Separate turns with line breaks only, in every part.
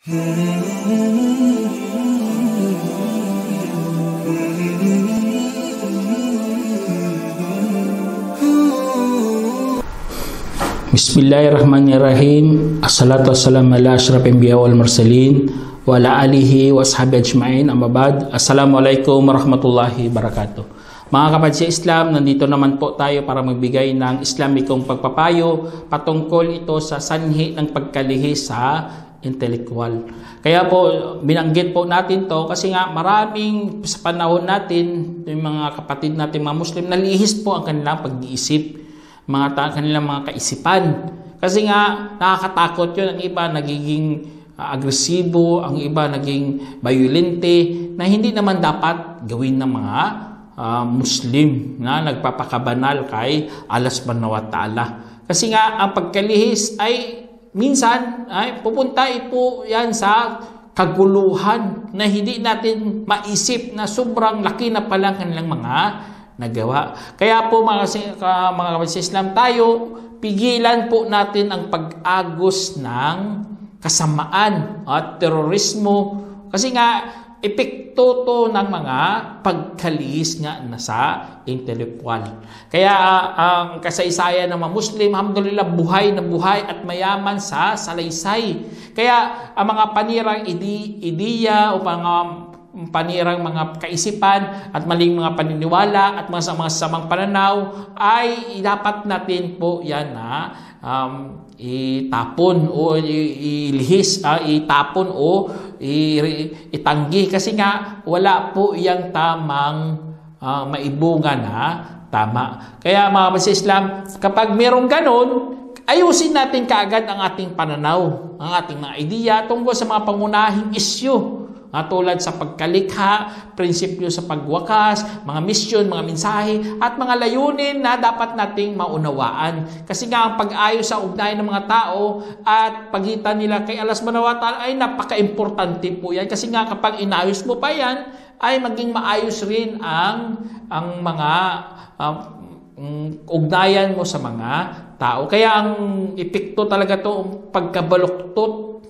Bismillahirrahmanirrahim. Assalatu wassalamu ala asyrafil anbiya wal mursalin wa ala alihi wa ashabihi ajma'in. Amma ba'd. Assalamualaikum warahmatullahi wabarakatuh. Mga kapatid sa Islam, nandito naman po tayo para magbigay ng Islamikong pagpapayo patungkol ito sa sanhi ng pagkalihis sa intelektual. Kaya po binanggit po natin to kasi nga maraming sa panahon natin, yung mga kapatid natin mga Muslim, nalihis po ang kanilang pag-iisip, kanilang mga kaisipan. Kasi nga nakakatakot yun. Ang iba nagiging agresibo, ang iba naging violente, na hindi naman dapat gawin ng mga Muslim na nagpapakabanal kay Allah subhanahu wa ta'ala. Kasi nga ang pagkalihis ay minsan ay pupunta po yan sa kaguluhan na hindi natin maisip na sobrang laki na palang kanilang mga nagawa. Kaya po mga kapatid sa Islam, tayo pigilan po natin ang pag-agos ng kasamaan at terorismo, kasi nga epekto to ng mga pagkalihis nga na sa intelektual. Kaya ang kasaysayan ng mga Muslim, alhamdulillah, buhay na buhay at mayaman sa salaysay. Kaya ang mga panirang ideya o panirang mga kaisipan at maling mga paniniwala at mga samang pananaw ay dapat natin po yan na itapon o ilihis, itapon o itanggi, kasi nga wala po yung tamang maibunga na tama. Kaya mga kapatid sa Islam, kapag merong ganon, ayusin natin kaagad ang ating pananaw, ang ating mga ideya tungkol sa mga pangunahing isyu, tulad sa pagkalikha, prinsipyo sa pagwakas, mga misyon, mga mensahe, at mga layunin na dapat nating maunawaan. Kasi nga ang pag-ayos sa ugnayan ng mga tao at pagitan nila kay Allah subhanahu wa ta'ala ay napaka-importante po yan. Kasi nga kapag inayos mo pa yan, ay maging maayos rin ang mga ugnayan mo sa mga tao. Kaya ang epekto talaga to pagkabaluktot.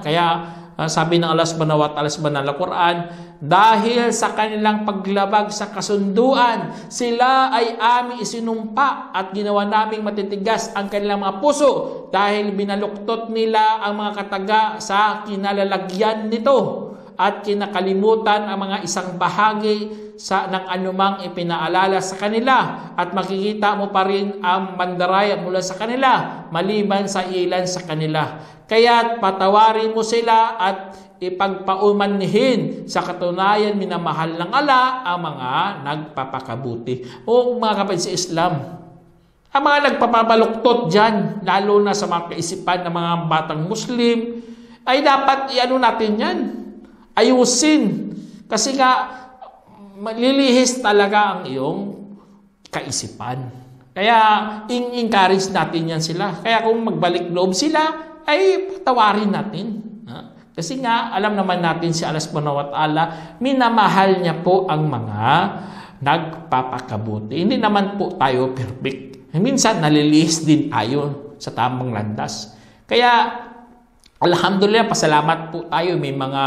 Kaya sabi ng Allah subhanahu wa ta'ala sa banal na Quran, dahil sa kanilang paglabag sa kasunduan, sila ay aming isinumpa at ginawa naming matitigas ang kanilang mga puso dahil binaluktot nila ang mga kataga sa kinalalagyan nito at kinakalimutan ang mga isang bahagi ng anumang ipinaalala sa kanila, at makikita mo pa rin ang mandaraya mula sa kanila maliban sa ilan sa kanila. Kaya't patawarin mo sila at ipagpaumanhin, sa katunayan minamahal ng Allah ang mga nagpapakabuti. O mga kapatid sa Islam, ang mga nagpapabaluktot dyan, lalo na sa mga kaisipan ng mga batang Muslim, ay dapat iano natin yan, ayusin. Kasi nga malilihis talaga ang iyong kaisipan. Kaya encourage natin yan sila. Kaya kung magbalik loob sila, ay patawarin natin. Kasi nga alam naman natin si Allah subhanahu wa ta'ala, minamahal niya po ang mga nagpapakabuti. Hindi naman po tayo perfect. Minsan nalilihis din tayo sa tamang landas. Kaya alhamdulillah, pasalamat po tayo, may mga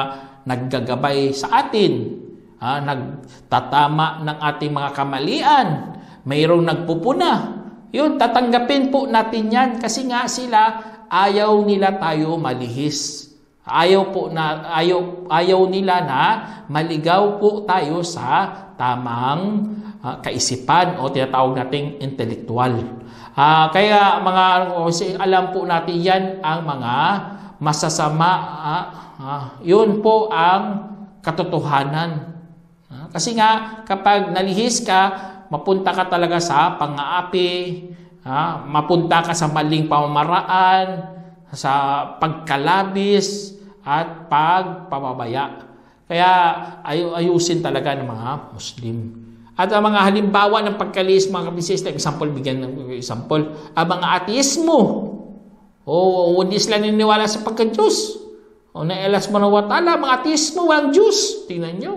naggagabay sa atin, nagtatama ng ating mga kamalian, mayroong nagpupuna. Yun, tatanggapin po natin yan, kasi nga sila ayaw nila tayo malihis. Ayaw nila na maligaw po tayo sa tamang kaisipan o tinatawag nating intelektual. Kaya alam po natin yan ang mga masasama. Yun po ang katotohanan. Kasi nga kapag nalihis ka, mapunta ka talaga sa pang-aapi, mapunta ka sa maling pamamaraan, sa pagkalabis at pagpapabaya. Kaya ayusin talaga ng mga Muslim. At ang mga halimbawa ng pagkalihis, mga kabisista, bigyan ng example, ang mga ateismo. Hindi sila niniwala sa pagka-Diyos. Na Allah subhanahu wa ta'ala, mga ateismo, walang Diyos. Tingnan nyo.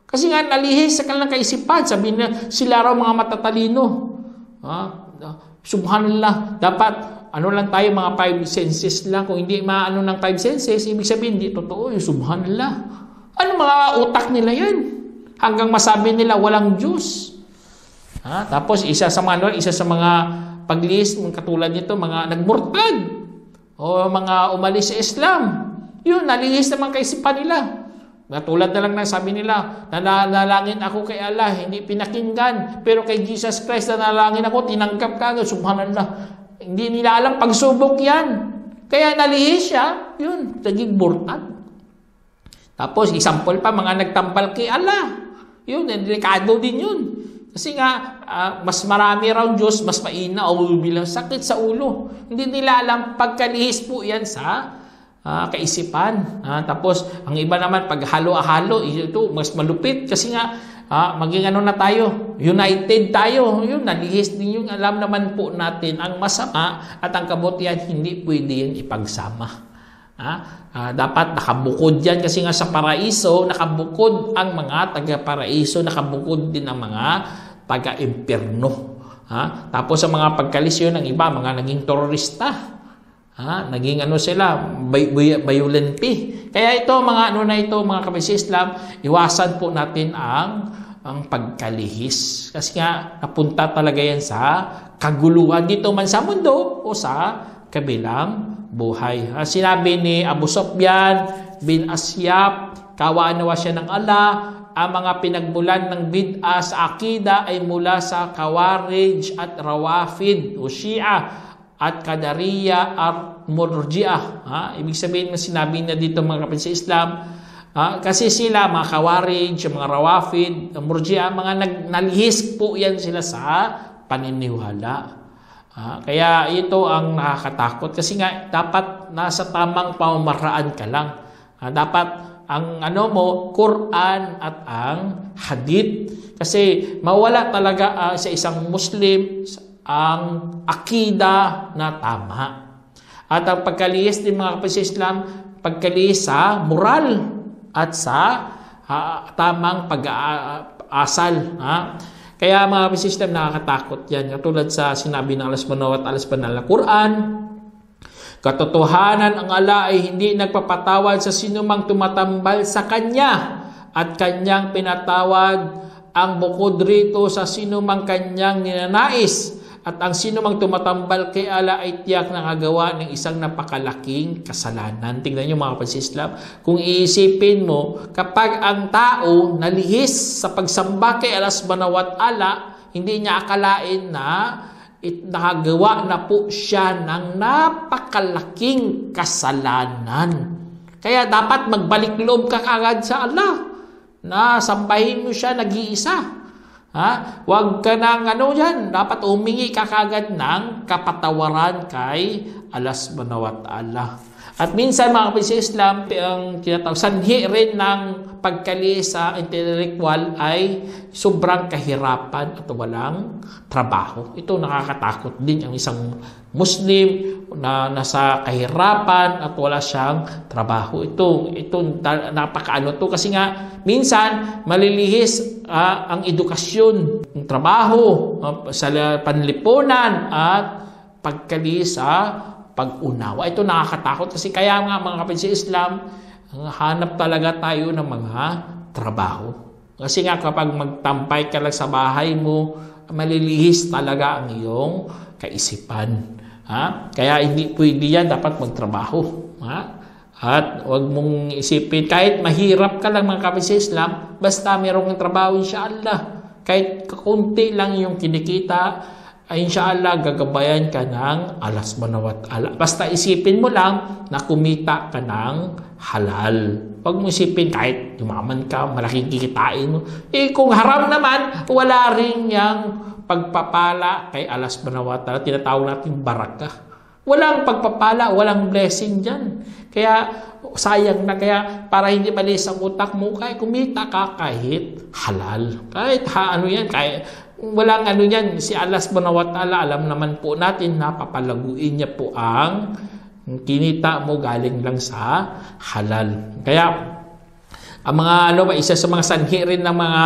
Kasi nga nalihis sa kanilang kaisipan. Sabihin na sila raw mga matatalino. Subhanallah, dapat ano lang tayo, mga 5 senses lang. Kung hindi maano ng 5 senses, ibig sabihin, hindi totoo yung subhanallah. Ano mga utak nila yan? Hanggang masabi nila walang Diyos. Tapos isa sa mga paglihis, katulad nito, mga nagmurtad o mga umalis sa Islam. Yun, nalihis naman kaisipan nila. Katulad na lang na sabi nila, nanalangin ako kay Allah, hindi pinakinggan. Pero kay Jesus Christ, nanalangin ako, tinanggap ka agad. Subhanallah. Hindi nila alam, pagsubok yan. Kaya nalihis siya, yun, naging murtad. Tapos, example pa, mga nagtampal kay Allah. Yun, delikado din yun. Kasi nga, mas marami raw Diyos, mas maina o bilang sakit sa ulo. Hindi nila alam, pagkalihis po yan sa kaisipan. Tapos, ang iba naman, pag halo-halo, ito, mas malupit. Kasi nga, maging ano na tayo, united tayo. Yun, nalihis din yung alam naman po natin. Ang masama at ang kabutihan, hindi pwede yan ipagsama. Dapat nakabukod yan kasi nga sa paraiso, nakabukod ang mga taga-paraiso, nakabukod din ang mga taga-impyerno. Tapos sa mga pagkalisyon ng iba, mga naging terorista. Naging ano sila, violente. Kaya ito, mga kapatid Islam, iwasan po natin ang pagkalihis. Kasi nga, napunta talaga yan sa kaguluhan dito man sa mundo o sa kabilang buhay. Sinabi ni Abu Sufyan bin Asyab, kawaan nawa siya ng Allah, ang mga pinagmulan ng bid'ah sa akida ay mula sa Khawarij at Rawafid o Shia at Qadariya at Murji'ah. Ibig sabihin, sinabi na dito mga kapatid sa Islam, kasi sila, mga Khawarij, mga Rawafid, Murji'ah, mga nalihis po yan sila sa paniniwala. Kaya ito ang nakakatakot kasi nga dapat nasa tamang pamamaraan ka lang. Dapat ang Quran at ang hadith. Kasi mawala talaga sa isang Muslim ang akida na tama. At ang pagkalihis din mga kapatid sa Islam, pagkalihis sa moral at sa tamang pag-aasal. Kaya mga kapatid, nakakatakot yan. Katulad sa sinabi ng Allah subhanahu wa ta'ala sa banal na Quran, katotohanan ang Allah ay hindi nagpapatawad sa sinumang tumatambal sa Kanya at Kanyang pinatawad ang bukod rito sa sinumang Kanyang ninanais. At ang sinumang tumatambal kay Allah ay tiyak na kagawa ng isang napakalaking kasalanan. Tingnan niyo mga kapatid Islam, kung iisipin mo, kapag ang tao nalihis sa pagsamba kay Allah subhanahu wa ta'ala, hindi niya akalain na nakagawa na po siya ng napakalaking kasalanan. Kaya dapat magbalik loob ka agad sa Allah na sambahin mo siya nag-iisa. Huwag ka nang yan. Dapat humingi ka kagad ng kapatawaran kay Allah subhanahu wa ta'ala. At minsan mga kapatid sa Islam, ang tinatawag sanhi rin ng pagkalihis sa intellectual ay sobrang kahirapan at walang trabaho. Ito nakakatakot din ang isang Muslim na nasa kahirapan at wala siyang trabaho. Ito napakaano to kasi nga minsan malilihis ang edukasyon, ang trabaho, sa panlipunan at pagkalihis sa pag-unawa. Ito nakakatakot kasi kaya nga mga kapatid sa Islam, hanap talaga tayo ng mga trabaho. Kasi nga kapag magtampay ka lang sa bahay mo, malilihis talaga ang iyong kaisipan. Kaya hindi pwede yan, dapat magtrabaho. At huwag mong isipin, kahit mahirap ka lang mga kapatid sa Islam, basta mayroong trabaho, insyaAllah. Kahit kakunti lang yung kinikita, ay insyaAllah gagabayan ka ng Allah subhanahu wa ta'ala. Basta isipin mo lang na kumita ka ng halal. Huwag mo isipin kahit yumaman ka, malaking kikitain mo. Kung haram naman, wala rin yung pagpapala kay Allah subhanahu wa ta'ala. Tinatawag natin barakah. Walang pagpapala, walang blessing dyan. Kaya sayang na, kaya para hindi malis ang utak mo, kaya kumita ka kahit halal. Kahit kahit walang yan. Si Allah subhanahu wa ta'ala, alam naman po natin na papalaguin niya po ang kinita mo galing lang sa halal. Kaya ang mga isa sa mga sanhi rin ng mga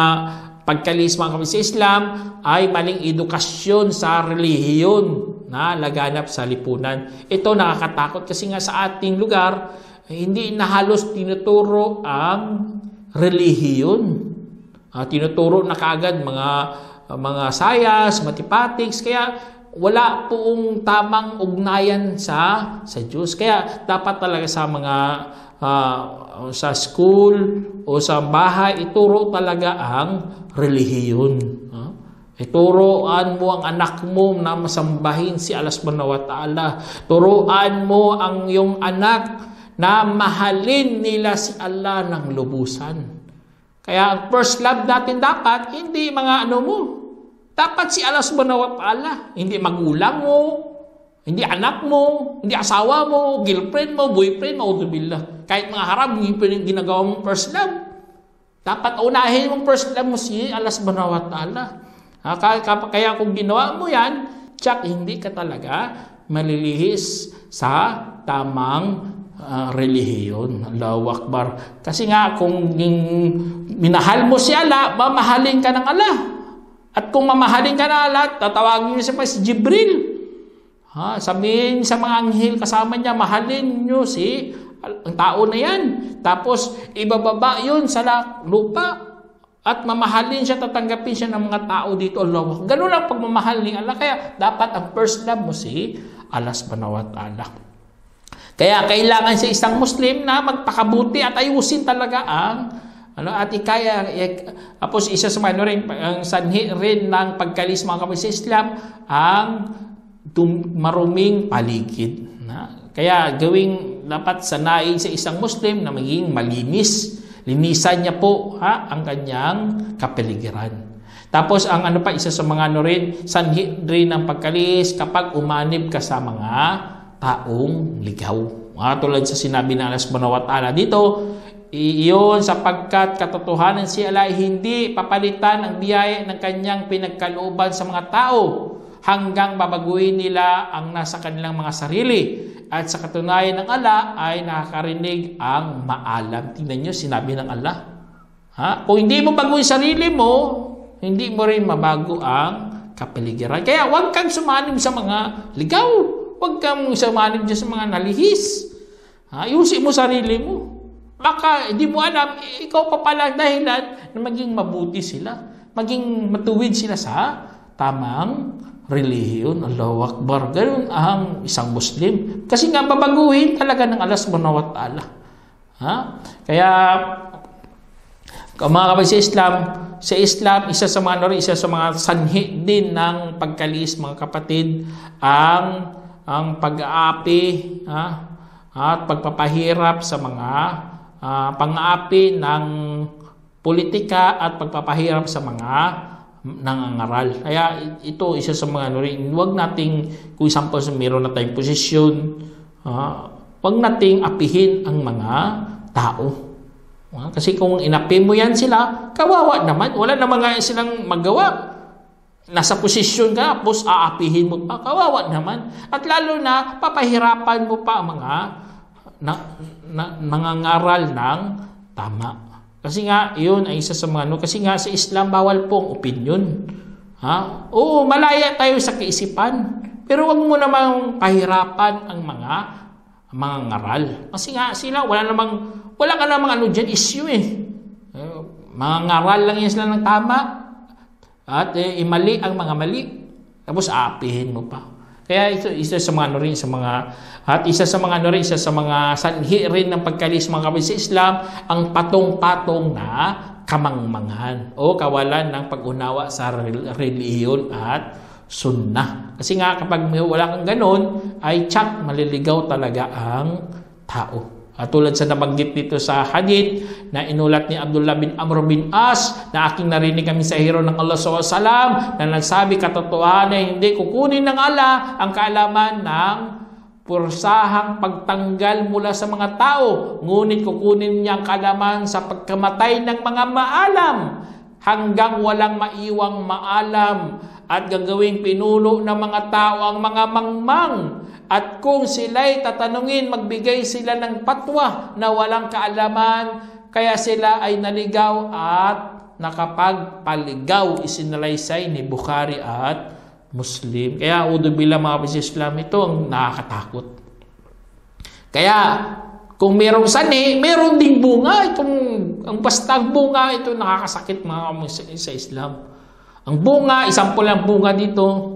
pagkalis mga kapatid sa Islam ay maling edukasyon sa relihiyon na laganap sa lipunan. Ito nakakatakot kasi nga sa ating lugar, hindi na halos tinuturo ang relihiyon. Tinuturo na kaagad mga science, mathematics, kaya wala poong tamang ugnayan sa Diyos. Kaya dapat talaga sa mga sa school o sa bahay, ituro talaga ang relihiyon. Ituruan mo ang anak mo na masambahin si Allah subhanahu wa ta'ala. Turuan mo ang iyong anak na mahalin nila si Allah ng lubusan. Kaya ang first love natin dapat, hindi mga ano mo. Dapat si Allah subhanahu wa ta'ala. Hindi magulang mo, hindi anak mo, hindi asawa mo, girlfriend mo, boyfriend mo, auzubillah. Kahit mga haram, hindi ginagawa mong first love. Dapat unahin mong first love mo si Allah subhanahu wa ta'ala. Kaya kung ginawa mo yan, tsak, hindi ka talaga malilihis sa tamang relihiyon. Allahu Akbar. Kasi nga, kung minahal mo si Allah, mamahalin ka ng Allah. At kung mamahalin ka ng Allah, tatawagin niyo siya pa si Jibril. Sabihin sa mga anghel kasama niya, mahalin niyo ang tao na yan. Tapos, ibababa yun sa lupa. At mamahalin siya, tatanggapin siya ng mga tao dito. Allah. Ganun lang pagmamahal ni Allah. Kaya, dapat ang first love mo si Allah subhanahu wa ta'ala. Kaya, kailangan sa isang Muslim na magpakabuti at ayusin talaga ang at ikaya. Tapos, isa sa mga rin, ang sanhi rin ng pagkalis mga kapatid sa Islam, ang maruming paligid. Kaya dapat sanayin sa isang Muslim na maging malinis. Linisan niya po ang kanyang kapaligiran. Tapos ang isa sa mga sanhi rin ng pagkalis kapag umanib ka sa mga taong ligaw. Tulad sa sinabi ng Allah subhanahu wa ta'ala dito, iyon sapagkat katotohanan si Allah hindi papalitan ang biyaya ng kanyang pinagkalooban sa mga tao hanggang babaguhin nila ang nasa kanilang mga sarili. At sa katunayan ng Allah ay nakakarinig ang maalam. Tingnan nyo, sinabi ng Allah. Kung hindi mo bago yung sarili mo, hindi mo rin mabago ang kapaligiran. Kaya huwag kang sumanib sa mga ligaw. Huwag kang sumanib sa mga nalihis. Ayusin mo sarili mo. Baka hindi mo alam, ikaw pa pala dahilan na maging mabuti sila. Maging matuwid sila sa tamang relihiyon. Allahu Akbar. Ganun ang isang Muslim. Kasi nga babaguhin talaga ng Allah subhanahu wa ta'ala. Kaya mga kapatid sa Islam, isa sa mga sanhi din ng pagkalis mga kapatid, ang pag-aapi at pagpapahirap sa mga pang-aapi ng politika at pagpapahirap sa mga nangangaral. Kaya ito isa sa mga huwag nating, kung example meron na tayong posisyon, huwag nating apihin ang mga tao. Kasi kung inapi mo yan sila, kawawa naman. Wala naman nga silang magawa. Nasa posisyon ka, tapos aapihin mo pa, kawawa naman. At lalo na, papahirapan mo pa ang mga nangangaral ng tama. Kasi nga, yun ay isa sa mga kasi nga sa Islam, bawal pong opinion. Oo, malaya tayo sa kaisipan. Pero wag mo namang pahirapan ang mga ngaral. Kasi nga sila, wala ka namang dyan, issue Mga ngaral lang yan sila ng tama. At mali ang mga mali. Tapos aapihin mo pa. Kaya ito isa sa mga isa sa mga sanhi rin ng pagkalis mga kapatid sa Islam, ang patong-patong na kamangmangan o kawalan ng pag-unawa sa relihiyon at sunnah. Kasi nga kapag wala kang ganon, ay maliligaw talaga ang tao. At tulad sa nabanggit dito sa hadith na inulat ni Abdullah bin Amr bin As na aking narinig kami sa hero ng Allah SAW na nagsabi, katotohanan hindi kukunin ng Allah ang kaalaman ng pursahang pagtanggal mula sa mga tao, ngunit kukunin niya ang kaalaman sa pagkamatay ng mga maalam hanggang walang maiwang maalam at gagawing pinuno ng mga tao ang mga mangmang. At kung sila'y tatanungin, magbigay sila ng patwa na walang kaalaman, kaya sila ay naligaw at nakapagpaligaw, isinalaysay ni Bukhari at Muslim. Kaya udubila mga kapatid sa Islam, ito ang nakakatakot. Kaya kung merong sani, meron ding bunga. Ang bastang bunga, ito nakakasakit mga kapatid sa Islam. Ang bunga, isampol ng bunga dito,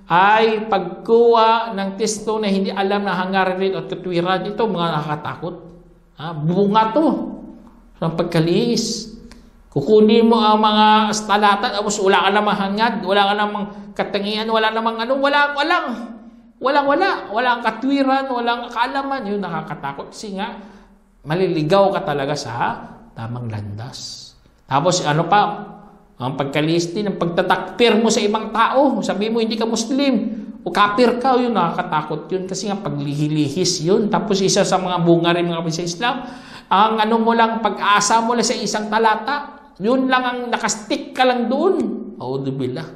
ay pagkuha ng testo na hindi alam na hangarin at katwiran. Ito mga nakakatakot. Bunga to ng pagkaliis. Kukunin mo ang mga stalata, tapos wala ka namang hangad, wala ka namang katangian, wala namang ano, walang katwiran, walang kaalaman. Yun nakakatakot kasi nga maliligaw ka talaga sa tamang landas. Tapos ano pa, ang pagkaliis din, ang pagtatakpir mo sa ibang tao, sabi mo hindi ka Muslim, o kapir ka, yun nakakatakot yun kasi nga paglihilihis yun. Tapos isa sa mga bunga rin mga kapatid sa Islam, ang ano mo lang, pag-asa mo lang sa isang talata, yun lang ang nakastick ka lang doon. Audubillah.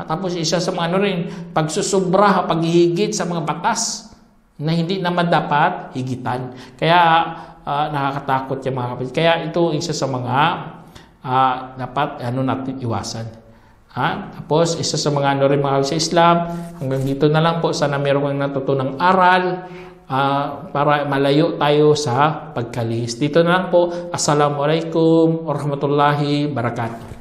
Tapos isa sa mga ano rin, pagsusubra, paghihigit sa mga batas na hindi naman dapat higitan. Kaya nakakatakot yung mga kapatid. Kaya ito isa sa mga dapat natin iwasan. Tapos isa sa mga ano rin mga kapatid sa Islam, hanggang dito na lang po. Sana meron kang natutunang aral para malayo tayo sa pagkalihis. Dito na lang po. Assalamualaikum warahmatullahi wabarakatuh.